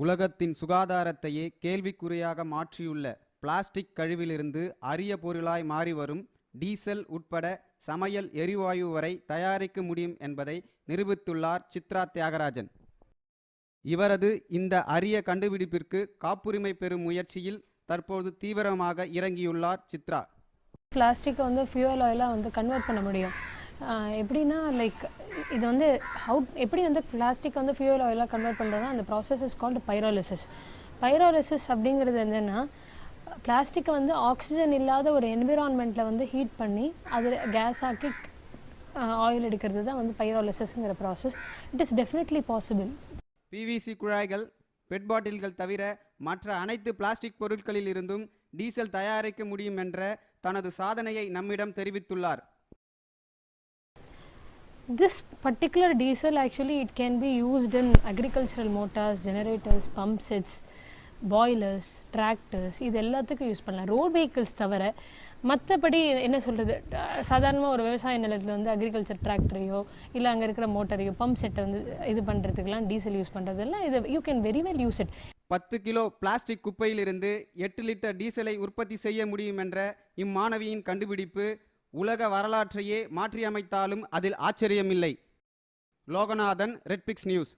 உலகத்தின் சுகாதாரத்தையே கேள்விக்குறியாக மாற்றியுள்ள பிளாஸ்டிக் கழிவிலிருந்து அரிய பொருளாய் மாறிவரும் டீசல் உட்பட சமையல் எரிவாயு வரை தயாரிக்க முடியும் என்பதை நிரூபித்துள்ளார் சித்ரா தியாகராஜன். இவரது இந்த அரிய கண்டுபிடிப்பிற்கு காப்புரிமை பெறும் முயற்சியில் தற்போது தீவிரமாக இறங்கியுள்ளார் சித்ரா. பிளாஸ்டிக்கை வந்து ஃபியூயல் ஆயிலாக வந்து கன்வெர்ட் பண்ண முடியும். எப்படின்னா லைக் இது வந்து எப்படி வந்து பிளாஸ்டிக் வந்து ஃபியூயல் ஆயிலாக கன்வெர்ட் பண்ணுறோன்னா அந்த process is called pyrolysis. Pyrolysis அப்படிங்கிறது என்னென்னா பிளாஸ்டிக்கை வந்து ஆக்சிஜன் இல்லாத ஒரு என்விரான்மெண்ட்டில் வந்து ஹீட் பண்ணி அதில் கேஸ் ஆக்கி ஆயில் எடுக்கிறது தான் வந்து பைரோலிசிஸ்ங்கிற process. It is definitely possible. PVC குழாய்கள், பெட் பாட்டில்கள் தவிர மற்ற அனைத்து பிளாஸ்டிக் பொருட்களில் இருந்தும் டீசல் தயாரிக்க முடியும் என்ற தனது சாதனையை நம்மிடம் தெரிவித்துள்ளார். This particular diesel actually it can be used in agricultural motors, generators, pump sets, boilers, tractors. இது எல்லாத்துக்கும் யூஸ் பண்ணலாம். ரோட் வெஹிக்கிள்ஸ் தவிர மற்றபடி என்ன சொல்கிறது, சாதாரணமாக ஒரு விவசாய நிலத்தில் வந்து அக்ரிகல்ச்சர் டிராக்டரையோ இல்லை அங்கே இருக்கிற மோட்டரையோ பம்ப் செட்டை வந்து இது பண்ணுறதுக்கெலாம் டீசல் யூஸ் பண்ணுறதெல்லாம் இது you can very well use it. 10 kilo plastic குப்பையிலிருந்து 8 லிட்டர் டீசலை உற்பத்தி செய்ய முடியும் என்ற இம்மாணவியின் கண்டுபிடிப்பு உலக வரலாற்றையே மாற்றியமைத்தாலும் அதில் ஆச்சரியமில்லை. லோகநாதன், ரெட்பிக்ஸ் நியூஸ்.